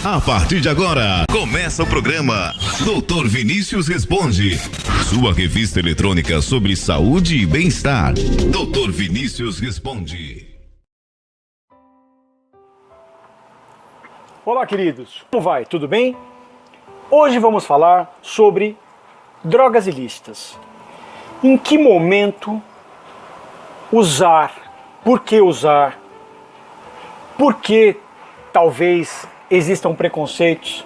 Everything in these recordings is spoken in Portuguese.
A partir de agora, começa o programa Dr. Vinícius Responde, sua revista eletrônica sobre saúde e bem-estar. Dr. Vinícius Responde. Olá, queridos. Como vai? Tudo bem? Hoje vamos falar sobre drogas ilícitas. Em que momento usar? Por que usar? Por que talvez existam preconceitos?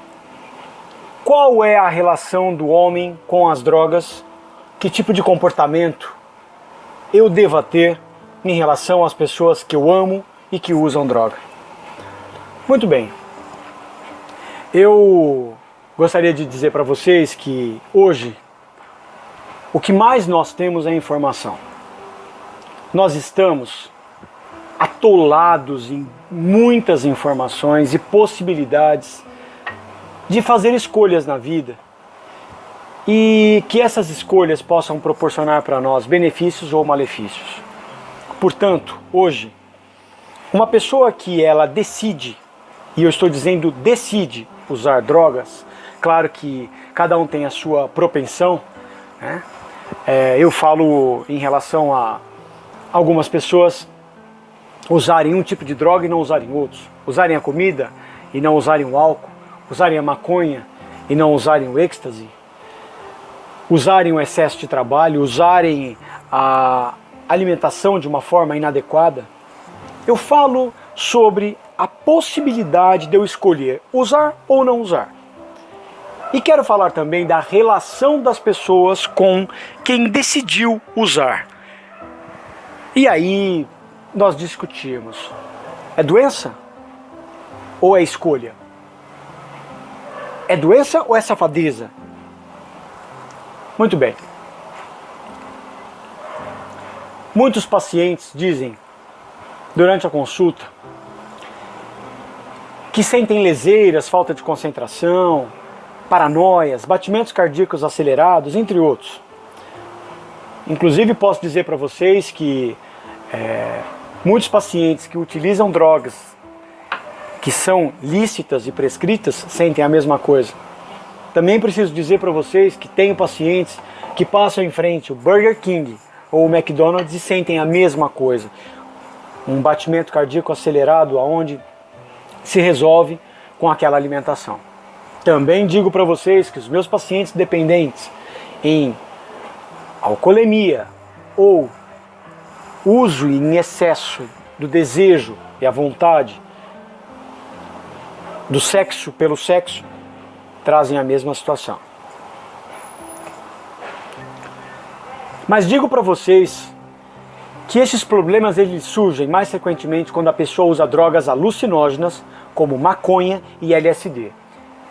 Qual é a relação do homem com as drogas? Que tipo de comportamento eu devo ter em relação às pessoas que eu amo e que usam droga? Muito bem. Eu gostaria de dizer para vocês que hoje o que mais nós temos é informação. Nós estamos atolados em muitas informações e possibilidades de fazer escolhas na vida e que essas escolhas possam proporcionar para nós benefícios ou malefícios. Portanto, hoje, uma pessoa que ela decide, e eu estou dizendo decide usar drogas, claro que cada um tem a sua propensão, né? Eu falo em relação a algumas pessoas usarem um tipo de droga e não usarem outros, usarem a comida e não usarem o álcool, usarem a maconha e não usarem o êxtase, usarem o excesso de trabalho, usarem a alimentação de uma forma inadequada. Eu falo sobre a possibilidade de eu escolher usar ou não usar. E quero falar também da relação das pessoas com quem decidiu usar. E aí nós discutimos, é doença ou é escolha? É doença ou é safadeza? Muito bem. Muitos pacientes dizem, durante a consulta, que sentem leseiras, falta de concentração, paranoias, batimentos cardíacos acelerados, entre outros. Inclusive posso dizer para vocês que muitos pacientes que utilizam drogas que são lícitas e prescritas sentem a mesma coisa. Também preciso dizer para vocês que tenho pacientes que passam em frente o Burger King ou o McDonald's e sentem a mesma coisa. Um batimento cardíaco acelerado aonde se resolve com aquela alimentação. Também digo para vocês que os meus pacientes dependentes em alcoolemia ou uso em excesso do desejo e a vontade do sexo pelo sexo trazem a mesma situação. Mas digo para vocês que esses problemas eles surgem mais frequentemente quando a pessoa usa drogas alucinógenas como maconha e LSD.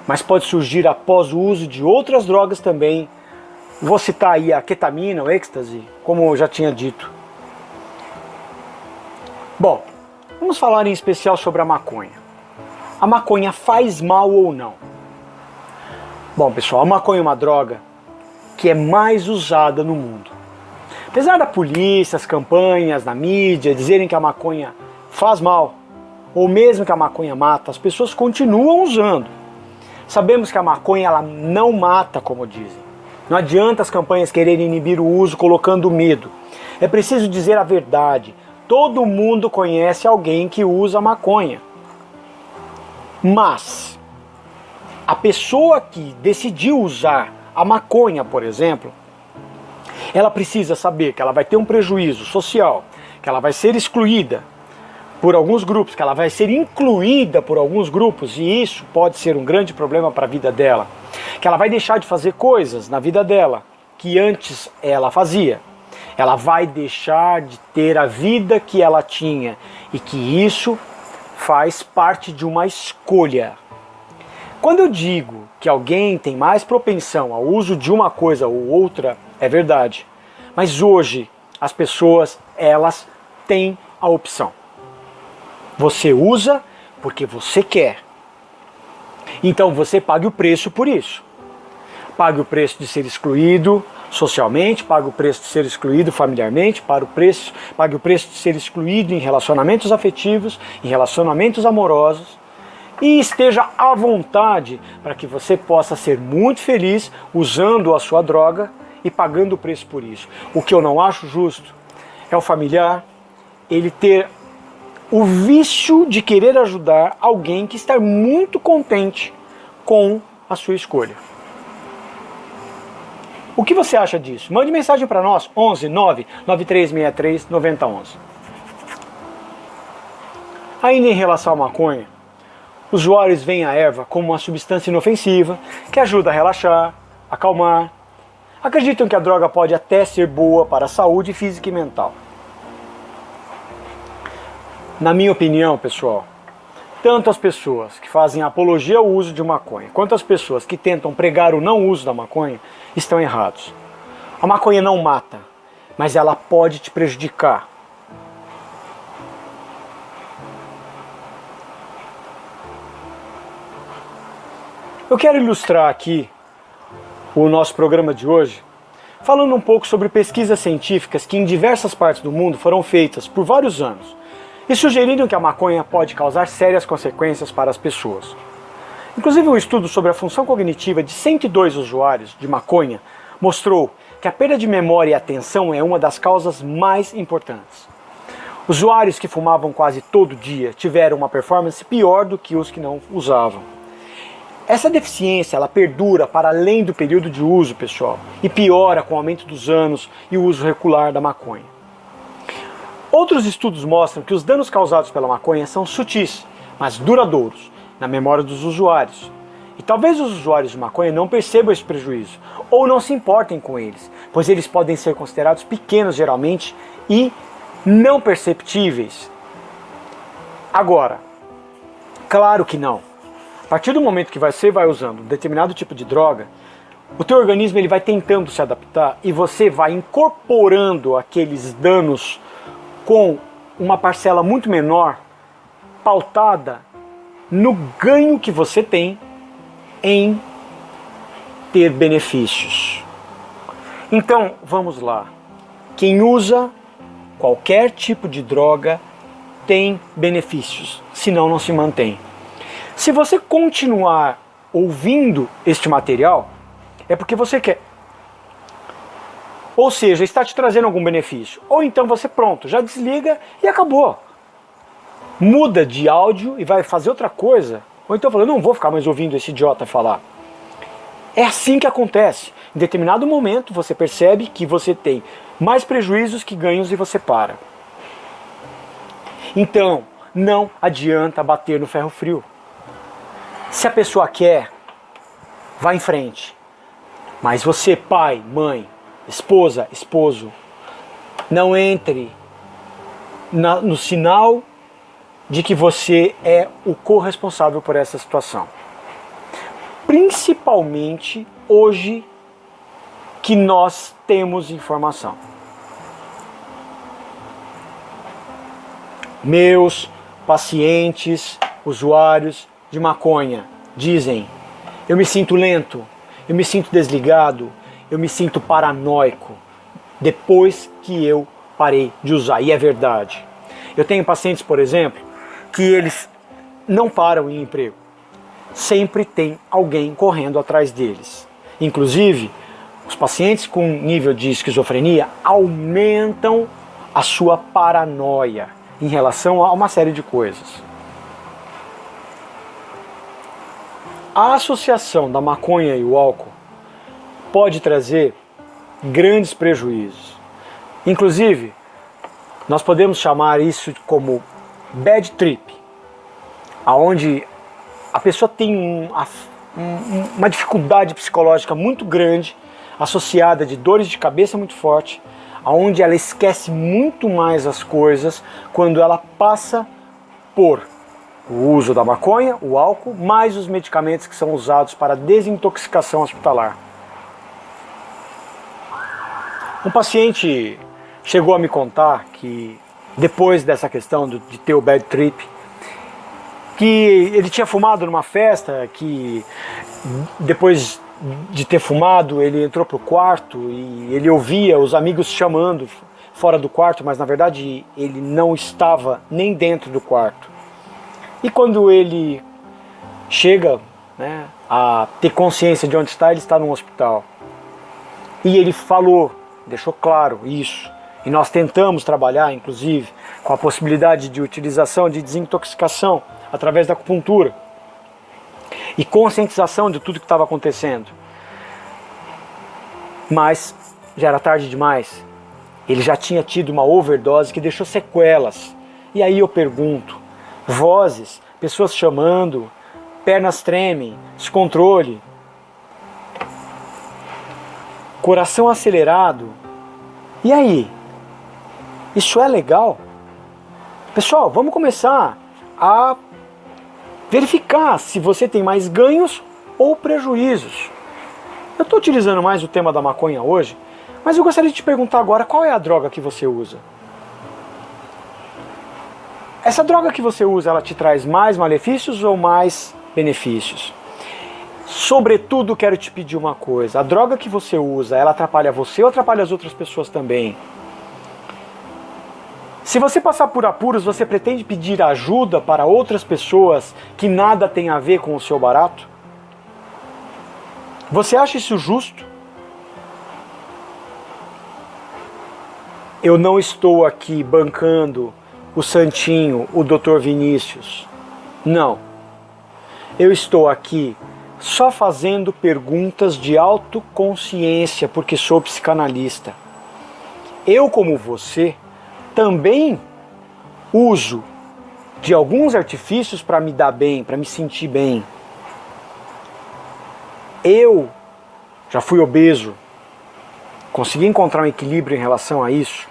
Mas pode surgir após o uso de outras drogas também. Vou citar aí a ketamina, o êxtase, como eu já tinha dito. Bom, vamos falar em especial sobre a maconha. A maconha faz mal ou não? Bom, pessoal, a maconha é uma droga que é mais usada no mundo. Apesar da polícia, as campanhas na mídia dizerem que a maconha faz mal, ou mesmo que a maconha mata, as pessoas continuam usando. Sabemos que a maconha ela não mata, como dizem. Não adianta as campanhas quererem inibir o uso colocando medo. É preciso dizer a verdade. Todo mundo conhece alguém que usa maconha. Mas a pessoa que decidiu usar a maconha, por exemplo, ela precisa saber que ela vai ter um prejuízo social, que ela vai ser excluída por alguns grupos, que ela vai ser incluída por alguns grupos, e isso pode ser um grande problema para a vida dela. Que ela vai deixar de fazer coisas na vida dela que antes ela fazia. Ela vai deixar de ter a vida que ela tinha e que isso faz parte de uma escolha. Quando eu digo que alguém tem mais propensão ao uso de uma coisa ou outra, é verdade. Mas hoje as pessoas, elas têm a opção. Você usa porque você quer. Então você pague o preço por isso. Pague o preço de ser excluído socialmente, pague o preço de ser excluído familiarmente, pague o preço de ser excluído em relacionamentos afetivos, em relacionamentos amorosos. e esteja à vontade para que você possa ser muito feliz usando a sua droga e pagando o preço por isso. O que eu não acho justo é o familiar ele ter o vício de querer ajudar alguém que está muito contente com a sua escolha. O que você acha disso? Mande mensagem para nós, 11 9 9363 9011. Ainda em relação à maconha, usuários veem a erva como uma substância inofensiva que ajuda a relaxar, acalmar. Acreditam que a droga pode até ser boa para a saúde física e mental. Na minha opinião, pessoal, tanto as pessoas que fazem apologia ao uso de maconha, quanto as pessoas que tentam pregar o não uso da maconha, estão errados. A maconha não mata, mas ela pode te prejudicar. Eu quero ilustrar aqui o nosso programa de hoje, falando um pouco sobre pesquisas científicas que em diversas partes do mundo foram feitas por vários anos e sugeriram que a maconha pode causar sérias consequências para as pessoas. Inclusive um estudo sobre a função cognitiva de 102 usuários de maconha mostrou que a perda de memória e atenção é uma das causas mais importantes. Usuários que fumavam quase todo dia tiveram uma performance pior do que os que não usavam. Essa deficiência ela perdura para além do período de uso, pessoal, e piora com o aumento dos anos e o uso regular da maconha. Outros estudos mostram que os danos causados pela maconha são sutis, mas duradouros, na memória dos usuários. E talvez os usuários de maconha não percebam esse prejuízo, ou não se importem com eles, pois eles podem ser considerados pequenos geralmente e não perceptíveis. Agora, claro que não. A partir do momento que você vai usando um determinado tipo de droga, o teu organismo ele vai tentando se adaptar e você vai incorporando aqueles danos com uma parcela muito menor, pautada no ganho que você tem em ter benefícios. Então, vamos lá. Quem usa qualquer tipo de droga tem benefícios, senão não se mantém. Se você continuar ouvindo este material, é porque você quer. Ou seja, está te trazendo algum benefício. Ou então você pronto, já desliga e acabou. Muda de áudio e vai fazer outra coisa. Ou então fala, não vou ficar mais ouvindo esse idiota falar. É assim que acontece. Em determinado momento você percebe que você tem mais prejuízos que ganhos e você para. Então, não adianta bater no ferro frio. Se a pessoa quer, vá em frente. Mas você, pai, mãe, esposa, esposo, não entre no sinal de que você é o corresponsável por essa situação. Principalmente hoje que nós temos informação. Meus pacientes, usuários de maconha dizem: eu me sinto lento, eu me sinto desligado, eu me sinto paranoico depois que eu parei de usar. E é verdade. Eu tenho pacientes, por exemplo, que eles não param em emprego. Sempre tem alguém correndo atrás deles. Inclusive, os pacientes com nível de esquizofrenia aumentam a sua paranoia em relação a uma série de coisas. A associação da maconha e o álcool pode trazer grandes prejuízos. Inclusive, nós podemos chamar isso como bad trip, aonde a pessoa tem uma dificuldade psicológica muito grande, associada de dores de cabeça muito forte, aonde ela esquece muito mais as coisas quando ela passa por o uso da maconha, o álcool, mais os medicamentos que são usados para desintoxicação hospitalar. Um paciente chegou a me contar que depois dessa questão de ter o bad trip, que ele tinha fumado numa festa, que depois de ter fumado ele entrou pro quarto e ele ouvia os amigos chamando fora do quarto, mas na verdade ele não estava nem dentro do quarto. E quando ele chega, né, a ter consciência de onde está, ele está no hospital. E ele falou, deixou claro isso. E nós tentamos trabalhar, inclusive, com a possibilidade de utilização de desintoxicação através da acupuntura e conscientização de tudo que estava acontecendo. Mas já era tarde demais. Ele já tinha tido uma overdose que deixou sequelas. E aí eu pergunto, vozes, pessoas chamando, pernas tremem, descontrole, coração acelerado. E aí? Isso é legal? Pessoal, vamos começar a verificar se você tem mais ganhos ou prejuízos. Eu estou utilizando mais o tema da maconha hoje, mas eu gostaria de te perguntar agora, qual é a droga que você usa? Essa droga que você usa, ela te traz mais malefícios ou mais benefícios? Sobretudo, quero te pedir uma coisa, a droga que você usa, ela atrapalha você ou atrapalha as outras pessoas também? Se você passar por apuros, você pretende pedir ajuda para outras pessoas que nada tem a ver com o seu barato? Você acha isso justo? Eu não estou aqui bancando o santinho, o Dr. Vinícius. Não. Eu estou aqui só fazendo perguntas de autoconsciência, porque sou psicanalista. Eu, como você, também uso de alguns artifícios para me dar bem, para me sentir bem. Eu já fui obeso, consegui encontrar um equilíbrio em relação a isso.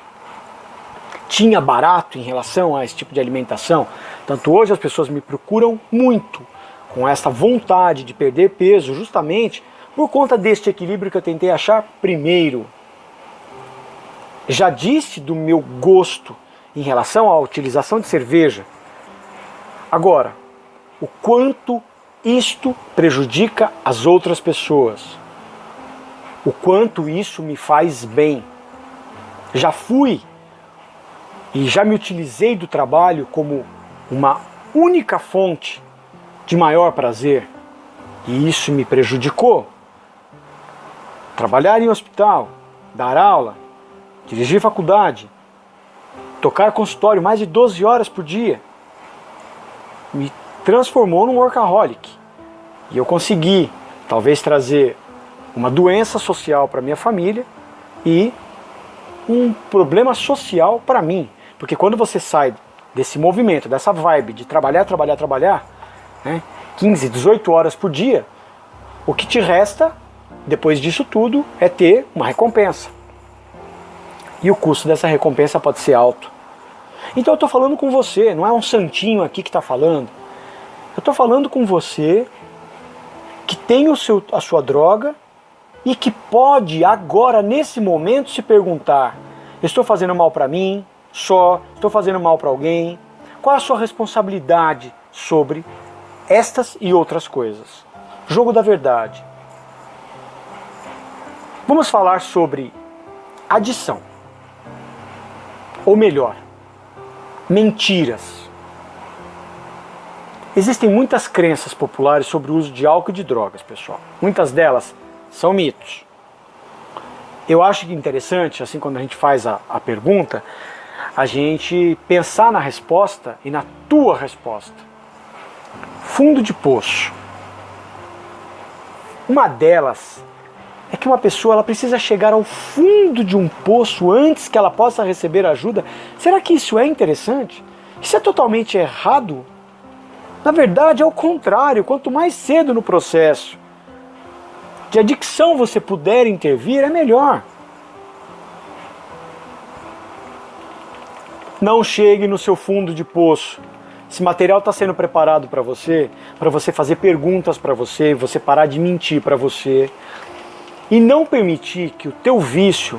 Tinha barato em relação a esse tipo de alimentação. Tanto hoje as pessoas me procuram muito com essa vontade de perder peso, justamente por conta deste equilíbrio que eu tentei achar primeiro. Já disse do meu gosto em relação à utilização de cerveja. Agora, o quanto isto prejudica as outras pessoas. O quanto isso me faz bem. Já fui e já me utilizei do trabalho como uma única fonte de maior prazer. E isso me prejudicou. Trabalhar em hospital, dar aula, dirigir faculdade, tocar consultório mais de 12 horas por dia, me transformou num workaholic. E eu consegui, talvez, trazer uma doença social para minha família e um problema social para mim. Porque quando você sai desse movimento, dessa vibe de trabalhar, né, 15, 18 horas por dia, o que te resta, depois disso tudo, é ter uma recompensa. E o custo dessa recompensa pode ser alto. Então eu estou falando com você, não é um santinho aqui que está falando. Eu estou falando com você que tem a sua droga e que pode agora, nesse momento, se perguntar: estou fazendo mal para mim? Estou fazendo mal para alguém? Qual a sua responsabilidade sobre estas e outras coisas? Jogo da verdade. Vamos falar sobre adição. Ou melhor, mentiras. Existem muitas crenças populares sobre o uso de álcool e de drogas, pessoal. Muitas delas são mitos. Eu acho que é interessante, assim, quando a gente faz a pergunta, a gente pensar na resposta e na tua resposta. Fundo de poço. Uma delas é que uma pessoa ela precisa chegar ao fundo de um poço antes que ela possa receber ajuda. Será que isso é interessante? Isso é totalmente errado? Na verdade, é o contrário. Quanto mais cedo no processo de adicção você puder intervir, é melhor. Não chegue no seu fundo de poço. Esse material está sendo preparado para você fazer perguntas para você parar de mentir para você e não permitir que o teu vício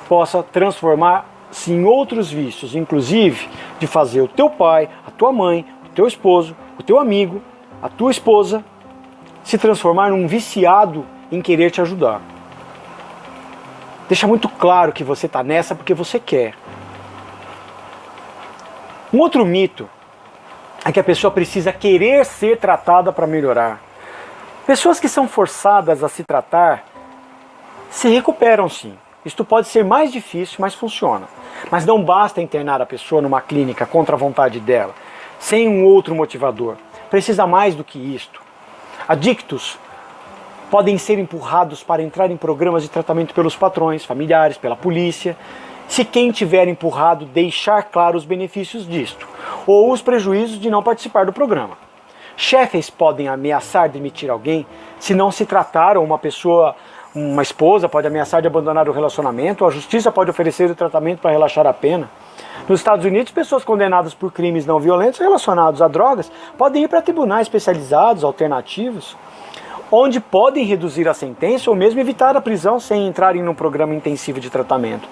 possa transformar-se em outros vícios, inclusive de fazer o teu pai, a tua mãe, o teu esposo, o teu amigo, a tua esposa se transformar num viciado em querer te ajudar. Deixa muito claro que você está nessa porque você quer. Um outro mito é que a pessoa precisa querer ser tratada para melhorar. Pessoas que são forçadas a se tratar se recuperam sim. Isto pode ser mais difícil, mas funciona. Mas não basta internar a pessoa numa clínica contra a vontade dela, sem um outro motivador. Precisa mais do que isto. Adictos podem ser empurrados para entrar em programas de tratamento pelos patrões, familiares, pela polícia, se quem tiver empurrado deixar claro os benefícios disto, ou os prejuízos de não participar do programa. Chefes podem ameaçar demitir alguém se não se tratar, ou uma esposa pode ameaçar de abandonar o relacionamento, ou a justiça pode oferecer o tratamento para relaxar a pena. Nos Estados Unidos, pessoas condenadas por crimes não violentos relacionados a drogas podem ir para tribunais especializados, alternativos, onde podem reduzir a sentença ou mesmo evitar a prisão sem entrarem num programa intensivo de tratamento.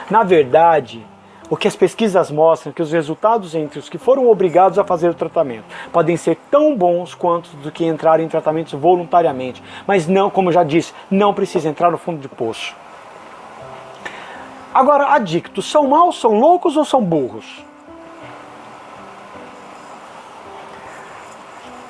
Na verdade, o que as pesquisas mostram é que os resultados entre os que foram obrigados a fazer o tratamento podem ser tão bons quanto do que entrar em tratamentos voluntariamente. Mas não, como eu já disse, não precisa entrar no fundo de poço. Agora, adictos são maus, são loucos ou são burros?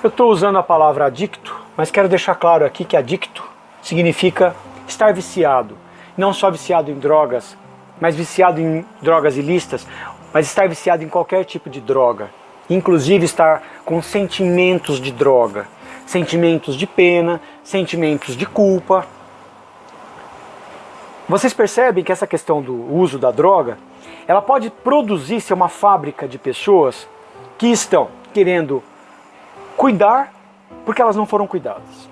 Eu estou usando a palavra adicto, mas quero deixar claro aqui que adicto significa estar viciado. Não só viciado em drogas, mas viciado em drogas ilícitas, mas estar viciado em qualquer tipo de droga. Inclusive estar com sentimentos de droga, sentimentos de pena, sentimentos de culpa. Vocês percebem que essa questão do uso da droga, ela pode produzir ser uma fábrica de pessoas que estão querendo cuidar porque elas não foram cuidadas.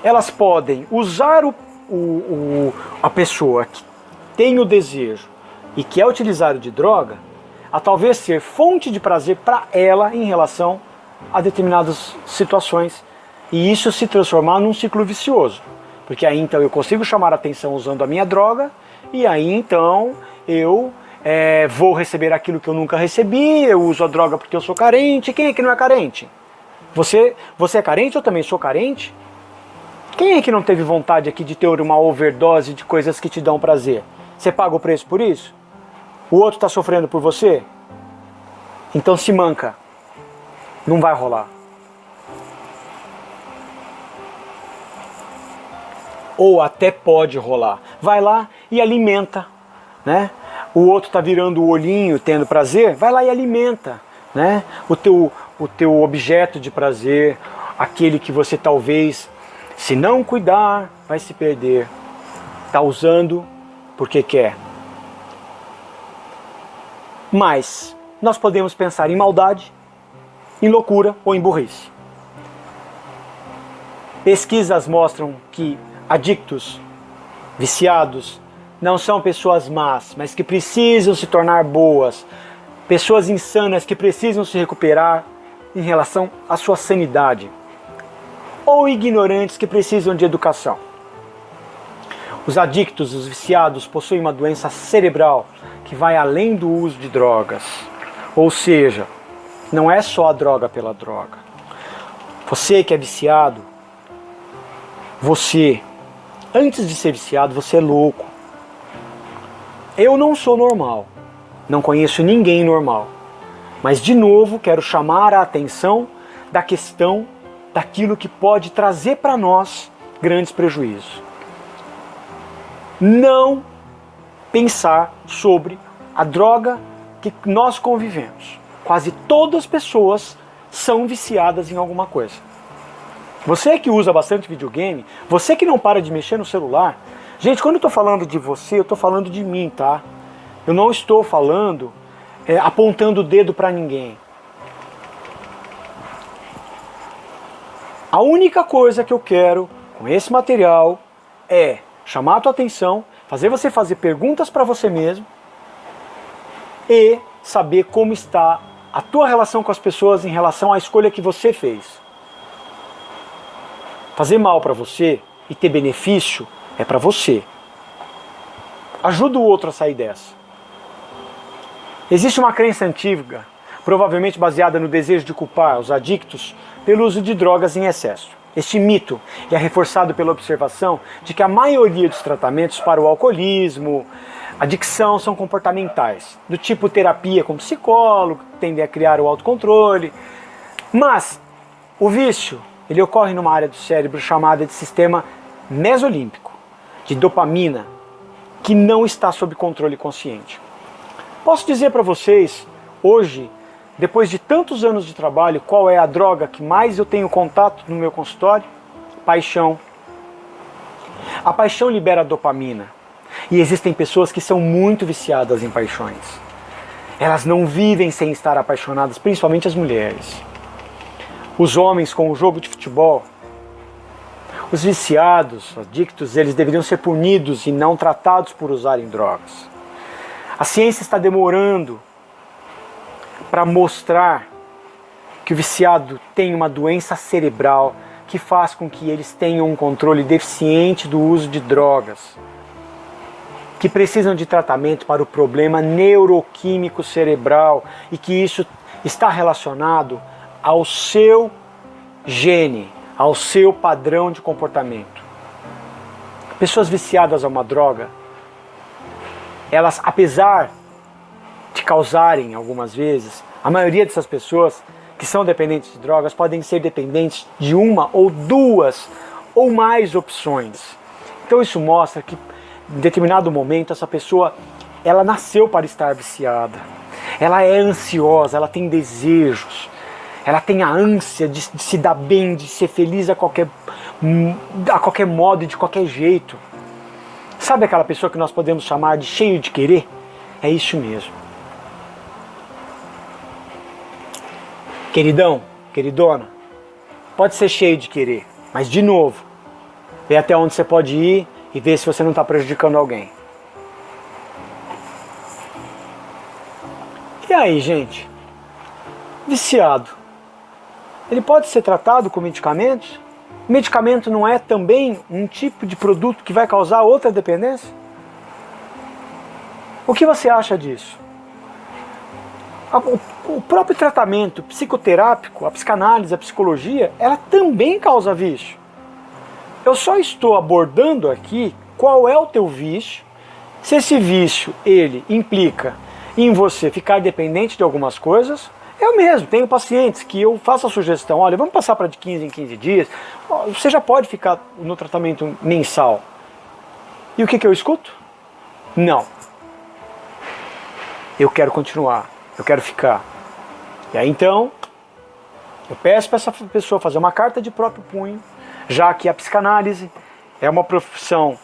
Elas podem usar a pessoa que tem o desejo e quer utilizar o de droga a talvez ser fonte de prazer para ela em relação a determinadas situações e isso se transformar num ciclo vicioso. Porque aí então eu consigo chamar a atenção usando a minha droga e aí então eu vou receber aquilo que eu nunca recebi, eu uso a droga porque eu sou carente. Quem é que não é carente? Você é carente? Eu também sou carente? Quem é que não teve vontade aqui de ter uma overdose de coisas que te dão prazer? Você paga o preço por isso? O outro está sofrendo por você? Então se manca. Não vai rolar. Ou até pode rolar. Vai lá e alimenta, né? O outro está virando o olhinho, tendo prazer, vai lá e alimenta, né? O teu objeto de prazer, aquele que você talvez, se não cuidar, vai se perder. Está usando porque quer. Mas nós podemos pensar em maldade, em loucura ou em burrice. Pesquisas mostram que adictos, viciados, não são pessoas más, mas que precisam se tornar boas. Pessoas insanas que precisam se recuperar em relação à sua sanidade. Ou ignorantes que precisam de educação. Os adictos, os viciados, possuem uma doença cerebral que vai além do uso de drogas. Ou seja, não é só a droga pela droga. Você que é viciado, antes de ser viciado, você é louco. Eu não sou normal, não conheço ninguém normal. Mas de novo quero chamar a atenção da questão daquilo que pode trazer para nós grandes prejuízos. Não pensar sobre a droga que nós convivemos. Quase todas as pessoas são viciadas em alguma coisa. Você que usa bastante videogame, você que não para de mexer no celular. Gente, quando eu estou falando de você, eu estou falando de mim, tá? Eu não estou falando apontando o dedo para ninguém. A única coisa que eu quero com esse material é chamar a tua atenção, fazer você fazer perguntas para você mesmo e saber como está a tua relação com as pessoas em relação à escolha que você fez. Fazer mal para você e ter benefício é para você. Ajuda o outro a sair dessa. Existe uma crença antiga, provavelmente baseada no desejo de culpar os adictos pelo uso de drogas em excesso. Este mito é reforçado pela observação de que a maioria dos tratamentos para o alcoolismo, adicção são comportamentais, do tipo terapia com psicólogo, que tendem a criar o autocontrole. Mas o vício, ele ocorre numa área do cérebro chamada de sistema mesolímbico, de dopamina, que não está sob controle consciente. Posso dizer para vocês, hoje, depois de tantos anos de trabalho, qual é a droga que mais eu tenho contato no meu consultório? Paixão. A paixão libera dopamina. E existem pessoas que são muito viciadas em paixões. Elas não vivem sem estar apaixonadas, principalmente as mulheres. Os homens com o jogo de futebol, os viciados, adictos, eles deveriam ser punidos e não tratados por usarem drogas. A ciência está demorando para mostrar que o viciado tem uma doença cerebral que faz com que eles tenham um controle deficiente do uso de drogas, que precisam de tratamento para o problema neuroquímico cerebral e que isso está relacionado ao seu gene, ao seu padrão de comportamento. Pessoas viciadas a uma droga, elas, apesar de causarem algumas vezes, a maioria dessas pessoas que são dependentes de drogas podem ser dependentes de uma ou duas ou mais opções. Então isso mostra que em determinado momento essa pessoa, ela nasceu para estar viciada. Ela é ansiosa, ela tem desejos, ela tem a ânsia de se dar bem, de ser feliz a qualquer modo e de qualquer jeito. Sabe aquela pessoa que nós podemos chamar de cheio de querer? É isso mesmo. Queridão, queridona, pode ser cheio de querer, mas de novo, vê até onde você pode ir e vê se você não está prejudicando alguém. E aí, gente? Viciado. Ele pode ser tratado com medicamentos? O medicamento não é também um tipo de produto que vai causar outra dependência? O que você acha disso? O próprio tratamento psicoterápico, a psicanálise, a psicologia, ela também causa vício. Eu só estou abordando aqui qual é o teu vício, se esse vício ele implica em você ficar dependente de algumas coisas. Eu mesmo tenho pacientes que eu faço a sugestão, olha, vamos passar para de 15 em 15 dias, você já pode ficar no tratamento mensal. E o que eu escuto? Não. Eu quero continuar, eu quero ficar. E aí então, eu peço para essa pessoa fazer uma carta de próprio punho, já que a psicanálise é uma profissão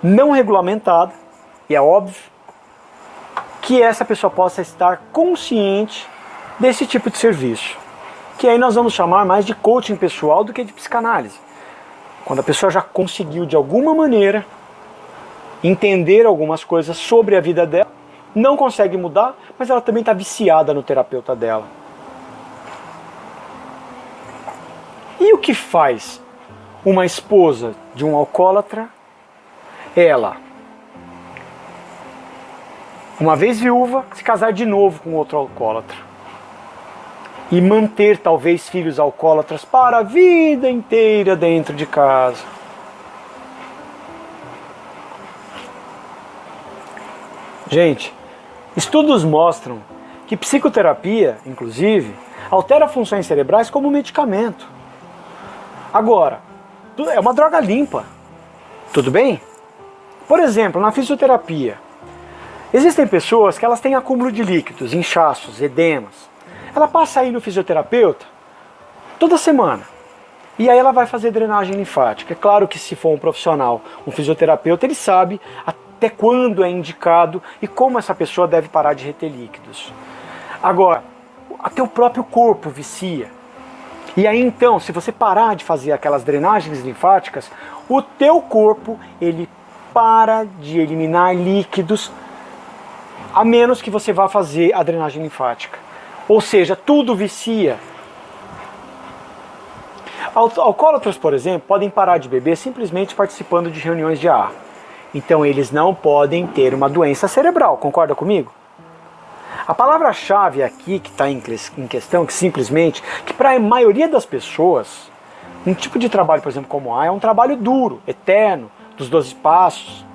não regulamentada, e é óbvio que essa pessoa possa estar consciente desse tipo de serviço, que aí nós vamos chamar mais de coaching pessoal do que de psicanálise. Quando a pessoa já conseguiu de alguma maneira entender algumas coisas sobre a vida dela, não consegue mudar, mas ela também está viciada no terapeuta dela. E o que faz uma esposa de um alcoólatra? Ela, uma vez viúva, se casar de novo com outro alcoólatra. E manter talvez filhos alcoólatras para a vida inteira dentro de casa. Gente, estudos mostram que psicoterapia, inclusive, altera funções cerebrais como medicamento. Agora, é uma droga limpa, tudo bem? Por exemplo, na fisioterapia, existem pessoas que elas têm acúmulo de líquidos, inchaços, edemas. Ela passa aí no fisioterapeuta toda semana. E aí ela vai fazer drenagem linfática. É claro que se for um profissional, um fisioterapeuta, ele sabe até quando é indicado e como essa pessoa deve parar de reter líquidos. Agora, até o próprio corpo vicia. E aí então, se você parar de fazer aquelas drenagens linfáticas, o teu corpo, ele para de eliminar líquidos, a menos que você vá fazer a drenagem linfática. Ou seja, tudo vicia. Alcoólatras, por exemplo, podem parar de beber simplesmente participando de reuniões de AA. Então eles não podem ter uma doença cerebral, concorda comigo? A palavra-chave aqui que está em questão, que simplesmente, que para a maioria das pessoas, Um tipo de trabalho, por exemplo, como A, é um trabalho duro, eterno, dos 12 passos.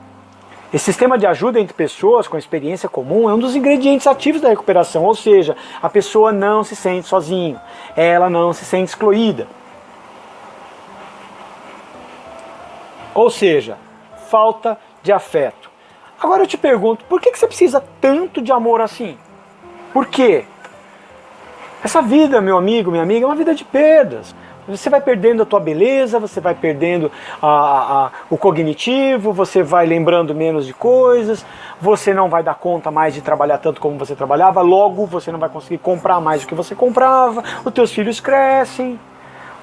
Esse sistema de ajuda entre pessoas com experiência comum é um dos ingredientes ativos da recuperação, ou seja, a pessoa não se sente sozinha, ela não se sente excluída. Ou seja, falta de afeto. Agora eu te pergunto, por que você precisa tanto de amor assim? Por quê? Essa vida, meu amigo, minha amiga, é uma vida de perdas. Você vai perdendo a tua beleza, você vai perdendo o cognitivo, você vai lembrando menos de coisas, você não vai dar conta mais de trabalhar tanto como você trabalhava, logo você não vai conseguir comprar mais do que você comprava, os teus filhos crescem,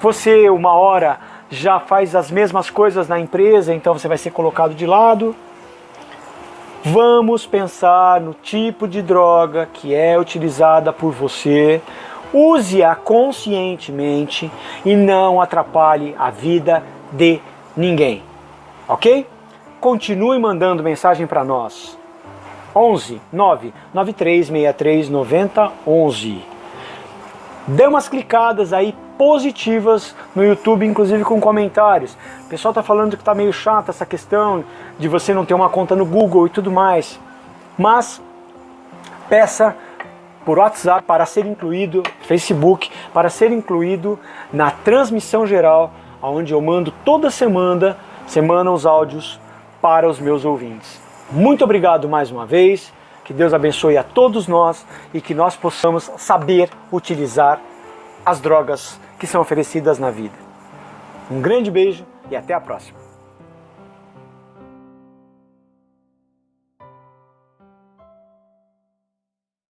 você uma hora já faz as mesmas coisas na empresa, então você vai ser colocado de lado. Vamos pensar no tipo de droga que é utilizada por você. Use-a conscientemente e não atrapalhe a vida de ninguém. Ok? Continue mandando mensagem para nós. 11 99363 9011. Dê umas clicadas aí positivas no YouTube, inclusive com comentários. O pessoal está falando que está meio chato essa questão de você não ter uma conta no Google e tudo mais. Mas peça por WhatsApp para ser incluído, Facebook, para ser incluído na transmissão geral, onde eu mando toda semana os áudios para os meus ouvintes. Muito obrigado mais uma vez, que Deus abençoe a todos nós e que nós possamos saber utilizar as drogas que são oferecidas na vida. Um grande beijo e até a próxima.